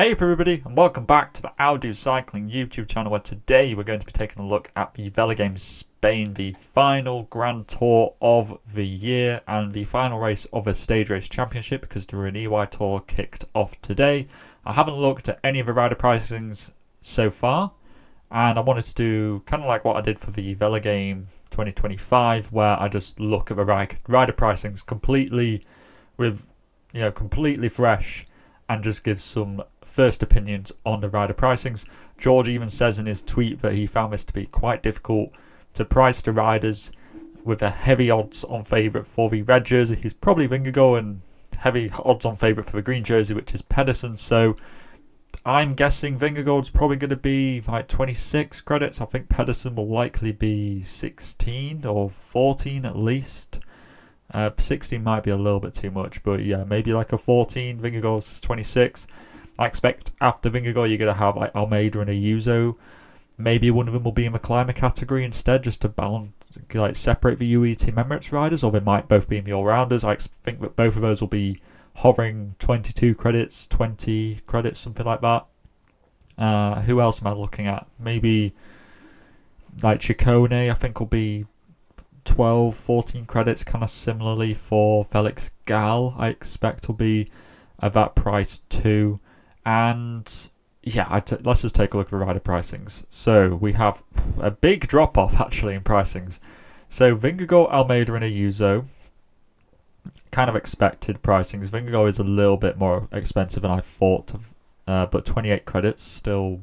Hey up everybody, and welcome back to the Audio Cycling YouTube channel, where today we're going to be taking a look at the VELOGAMES Spain, the final Grand Tour of the year and the final race of a stage race championship, because the EY Tour kicked off today. I haven't looked at any of the rider pricings so far, and I wanted to do kind of like what I did for the VELOGAME 2025, where I just look at the rider pricings completely fresh, and just give some first opinions on the rider pricings. George even says in his tweet that he found this to be quite difficult to price the riders, with a heavy odds on favourite for the red jersey, he's probably Vingegaard, and heavy odds on favourite for the green jersey, which is Pedersen. So I'm guessing Vingegaard's probably going to be like 26 credits. I think Pedersen will likely be 16 or 14 at least. 16 might be a little bit too much, but yeah, maybe like a 14. Vingegaard's 26. I expect after Vingegaard you're going to have like Almeida and Ayuso. Maybe one of them will be in the climber category instead, just to balance, like separate the UAE Team Emirates riders, or they might both be in the all-rounders. I think that both of those will be hovering 22 credits, 20 credits, something like that. Who else am I looking at? Maybe like Ciccone, I think will be 12, 14 credits, kind of similarly for Felix Gal. I expect will be at that price too. And yeah, let's just take a look at the rider pricings. So we have a big drop off actually in pricings. So Vingegaard, Almeida and Ayuso, kind of expected pricings. Vingegaard is a little bit more expensive than I thought, but 28 credits, still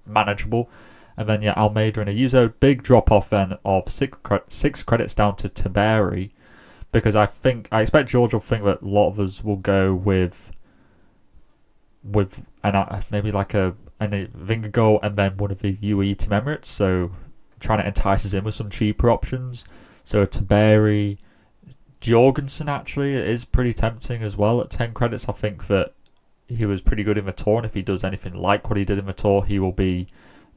manageable. And then, yeah, Almeida and Ayuso, big drop-off then of 6 credits down to Tiberi, because I expect George will think that a lot of us will go with maybe like a Vingegaard and then one of the UAE Team Emirates, so trying to entice us in with some cheaper options. So Tiberi, Jorgensen actually is pretty tempting as well at 10 credits. I think that he was pretty good in the Tour, and if he does anything like what he did in the Tour, he will be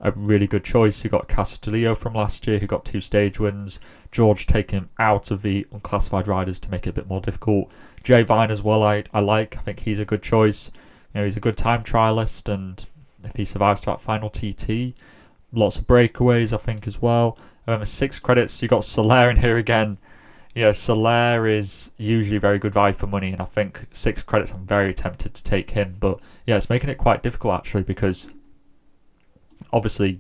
a really good choice. You got Castillo from last year, who got 2 stage wins. George taking him out of the unclassified riders to make it a bit more difficult. Jay Vine as well, I think he's a good choice. You know, he's a good time trialist, and if he survives to that final TT, lots of breakaways, I think, as well. 6 credits, you got Soler in here again. You know, Soler is usually very good value for money, and I think 6 credits, I'm very tempted to take him. But yeah, it's making it quite difficult actually, because obviously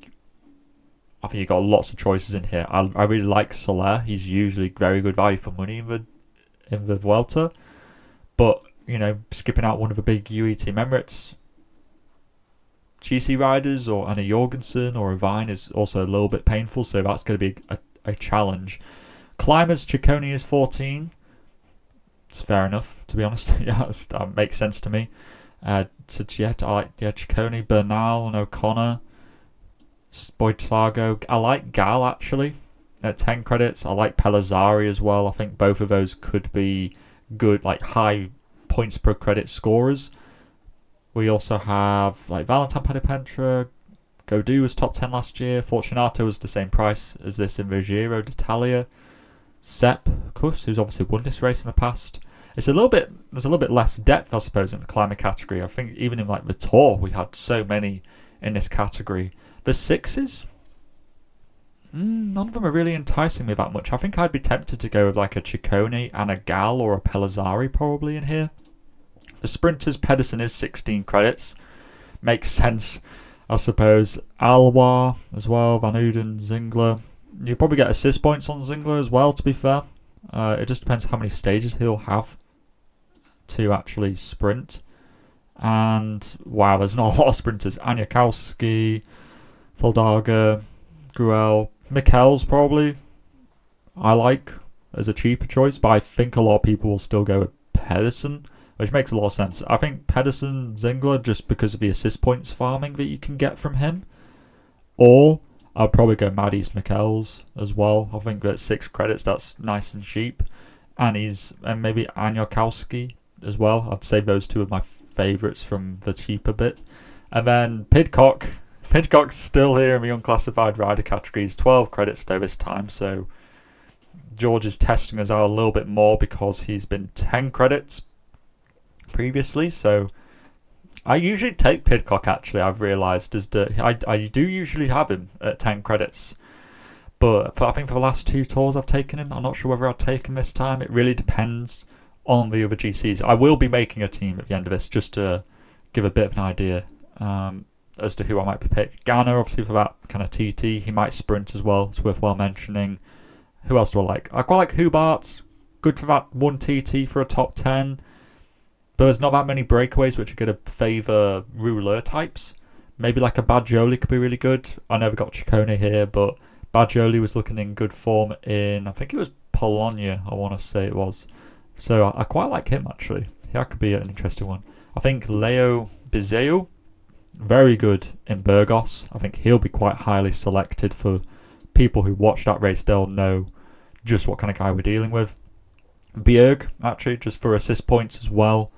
I think you've got lots of choices in here. I really like Soler. He's usually very good value for money in the Vuelta, but you know, skipping out one of the big UAE Team Emirates GC riders, or Anna Jorgensen or a Vine, is also a little bit painful, so that's going to be a challenge. Climbers, Ciccone is 14. It's fair enough, to be honest. Yeah, that makes sense to me. I like Ciccone, Bernal and O'Connor, Boitlago. I like Gal actually at 10 credits. I like Pellizzari as well. I think both of those could be good, like high points per credit scorers. We also have like Valentin Padipentra. Gaudu was top 10 last year. Fortunato was the same price as this in the Giro d'Italia. Sepp Kuss, who's obviously won this race in the past. There's a little bit less depth, I suppose, in the climber category. I think even in like the Tour, we had so many in this category. The 6s, none of them are really enticing me that much. I think I'd be tempted to go with like a Ciccone and a Gal or a Pellizzari probably in here. The sprinters, Pedersen is 16 credits. Makes sense, I suppose. Alwa as well, Van Uden, Zingler. You probably get assist points on Zingler as well, to be fair. It just depends how many stages he'll have to actually sprint. And wow, there's not a lot of sprinters. Aniakowski, Foldaga, Gruel, Mikel's probably I like as a cheaper choice, but I think a lot of people will still go with Pedersen, which makes a lot of sense. I think Pedersen, Zingler, just because of the assist points farming that you can get from him. Or I'll probably go Maddie's Mikel's as well. I think that 6 credits, that's nice and cheap. And maybe Aniakowski as well. I'd say those two are my favourites from the cheaper bit. And then Pidcock. Pidcock's still here in the unclassified rider categories. 12 credits though this time, so George is testing us out a little bit more because he's been 10 credits previously, so I usually take Pidcock, actually, I've realised. I do usually have him at 10 credits. But I think for the last 2 tours I've taken him. I'm not sure whether I'd take him this time. It really depends on the other GCs. I will be making a team at the end of this just to give a bit of an idea as to who I might be picking. Ganna, obviously, for that kind of TT. He might sprint as well. It's worthwhile mentioning. Who else do I like? I quite like Hubart's. Good for that 1 TT for a top 10. But there's not that many breakaways which are going to favour rouleur types. Maybe like a Badjoli could be really good. I never got Ciccone here, but Badjoli was looking in good form in, I think it was Bologna, I want to say it was. So I quite like him, actually. That could be an interesting one. I think Leo Bizeo, very good in Burgos. I think he'll be quite highly selected for people who watch that race. They'll know just what kind of guy we're dealing with. Bjerg, actually, just for assist points as well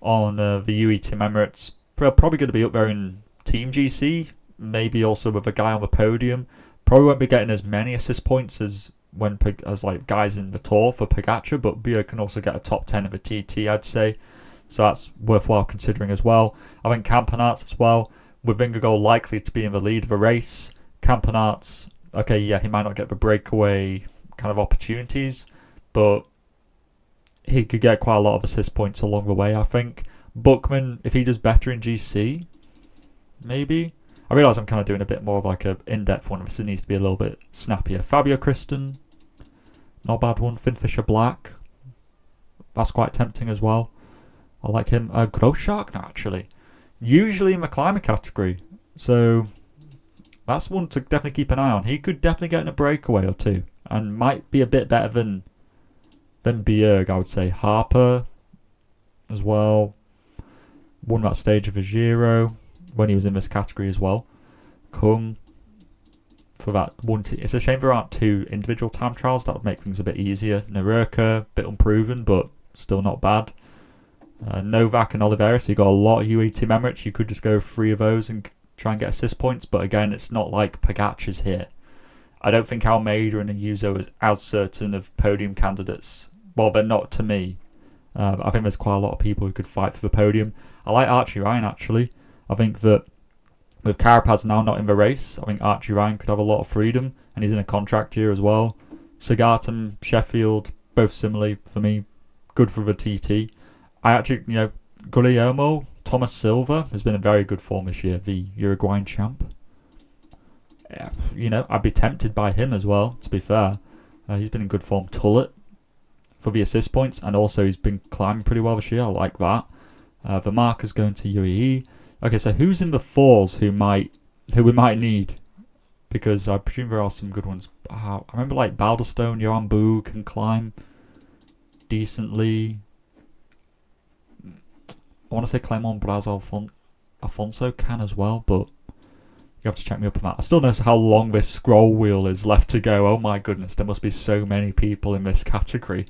on the UE Team Emirates. Probably going to be up there in Team GC, maybe also with a guy on the podium. Probably won't be getting as many assist points as like guys in the Tour for Pogacar, but Bjerg can also get a top 10 of a TT, I'd say. So that's worthwhile considering as well. I think Campenaerts as well, with Vingegaard likely to be in the lead of a race. Campenaerts, okay, yeah, he might not get the breakaway kind of opportunities, but he could get quite a lot of assist points along the way, I think. Buchmann, if he does better in GC, maybe. I realise I'm kind of doing a bit more of like a in-depth one. This needs to be a little bit snappier. Fabio Kristen, not a bad one. Finfisher Black, that's quite tempting as well. I like him. Grosshark, actually. Usually in the climber category. So that's one to definitely keep an eye on. He could definitely get in a breakaway or two. And might be a bit better than Bjerg, I would say. Harper as well. Won that stage of a Giro when he was in this category as well. Kung for that one. It's a shame there aren't 2 individual time trials. That would make things a bit easier. Nerurka, bit unproven, but still not bad. Novak and Oliveira, so you got a lot of UE Team Emirates. You could just go 3 of those and try and get assist points, but again, it's not like Pogacar's here. I don't think Almeida and Ayuso is as certain of podium candidates. Well, they're not to me. I think there's quite a lot of people who could fight for the podium. I like Archie Ryan, actually. I think that with Carapaz now not in the race, I think Archie Ryan could have a lot of freedom, and he's in a contract year as well. Sagat, Sheffield, both similarly for me, good for the TT. I actually, Guillermo, Thomas Silva has been in very good form this year, the Uruguayan champ. I'd be tempted by him as well, to be fair. He's been in good form. Tullet for the assist points, and also he's been climbing pretty well this year. I like that. The marker's going to UAE. Okay, so who's in the 4s who we might need? Because I presume there are some good ones. I remember like Balderstone, Johan Boo can climb decently. I want to say Clement Braz Alfonso can as well, but you have to check me up on that. I still don't know how long this scroll wheel is left to go. Oh my goodness, there must be so many people in this category.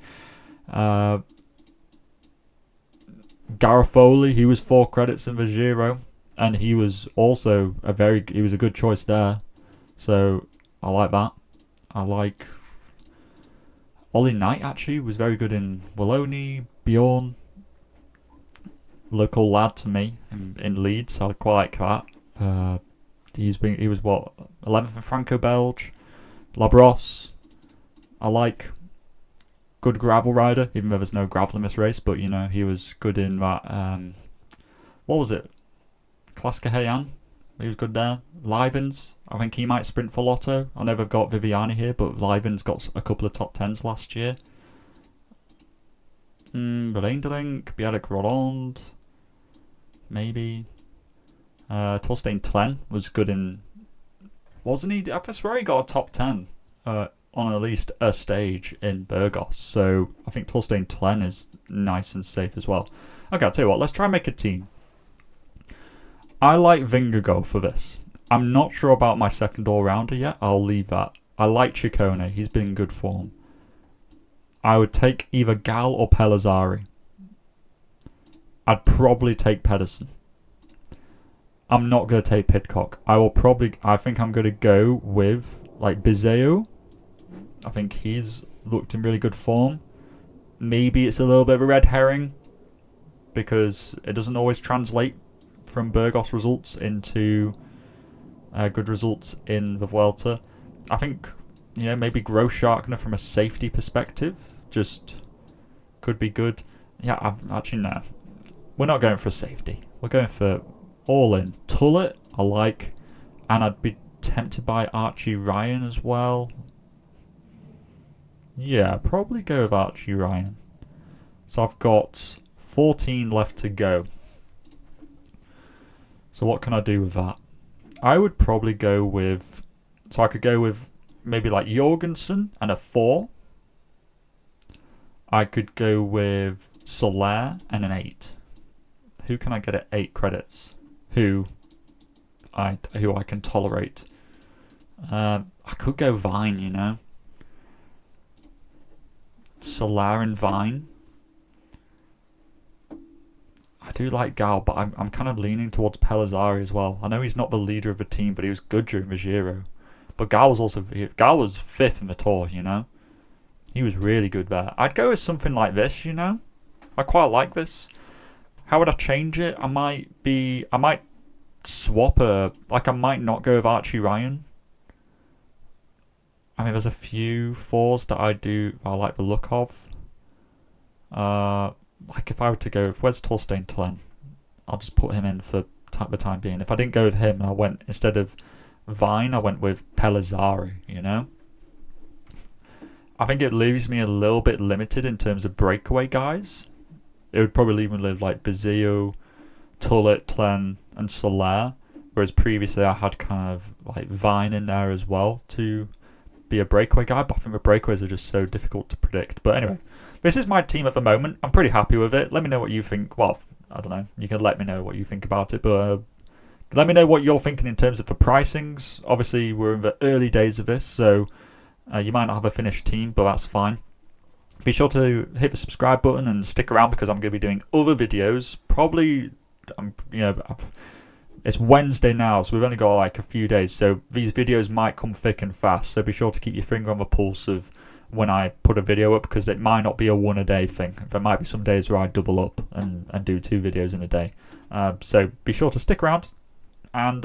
Garofoli, he was 4 credits in the Giro, and he was also he was a good choice there. So I like that. I like Ollie Knight, actually was very good in Wallonie. Bjorn, local lad to me in Leeds. I quite like that. He was what, 11th in Franco-Belge. Labrosse, I like. Good gravel rider, even though there's no gravel in this race, but he was good in that. What was it? Klaska Heian, he was good there. Livens, I think he might sprint for Lotto. I know they've got Viviani here, but Livens got a couple of top 10s last year. Belendelink, Bjerg Roland, maybe. Torstein Tlen was good in. Wasn't he? I swear he got a top 10 on at least a stage in Burgos. So I think Torstein Tlen is nice and safe as well. Okay, I'll tell you what, let's try and make a team. I like Vingegaard for this. I'm not sure about my second all-rounder yet. I'll leave that. I like Ciccone. He's been in good form. I would take either Gal or Pellizzari. I'd probably take Pedersen. I'm not going to take Pidcock. I think I'm going to go with like Bizeo. I think he's looked in really good form. Maybe it's a little bit of a red herring because it doesn't always translate from Burgos results into good results in the Vuelta. I think, maybe Großschartner from a safety perspective just could be good. Yeah, actually, no. We're not going for a safety. We're going for all-in. Tullet, I like. And I'd be tempted by Archie Ryan as well. Yeah, probably go with Archie Ryan. So I've got 14 left to go. So what can I do with that? I would probably go with... So I could go with maybe like Jorgensen and a 4. I could go with Soler and an 8. Who can I get at 8 credits? Who I can tolerate? I could go Vine, Soler and Vine. I do like Gal, but I'm kind of leaning towards Pellizzari as well. I know he's not the leader of the team, but he was good during the Giro. But Gal was 5th in the Tour, He was really good there. I'd go with something like this, I quite like this. How would I change it? I might swap I might not go with Archie Ryan. I mean, there's a few 4s that I like the look of. Like if I were to go with, where's Torstein Tlen? I'll just put him in for the time being. If I didn't go with him and I went, instead of Vine, I went with Pellizzari, I think it leaves me a little bit limited in terms of breakaway guys. It would probably leave me like Bazillo, Tullet, Tlen, and Soler. Whereas previously I had kind of like Vine in there as well to be a breakaway guy. But I think the breakaways are just so difficult to predict. But anyway, this is my team at the moment. I'm pretty happy with it. Let me know what you think. Well, I don't know. You can let me know what you think about it. But let me know what you're thinking in terms of the pricings. Obviously, we're in the early days of this, so you might not have a finished team, but that's fine. Be sure to hit the subscribe button and stick around because I'm going to be doing other videos. Probably, it's Wednesday now, so we've only got like a few days. So these videos might come thick and fast. So be sure to keep your finger on the pulse of when I put a video up because it might not be a one-a-day thing. There might be some days where I double up and do 2 videos in a day. So be sure to stick around. And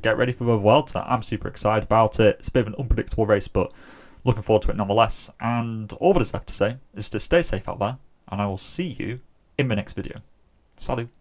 get ready for the Vuelta. I'm super excited about it. It's a bit of an unpredictable race, but looking forward to it nonetheless. And all that is left to say is to stay safe out there, and I will see you in the next video. Salut.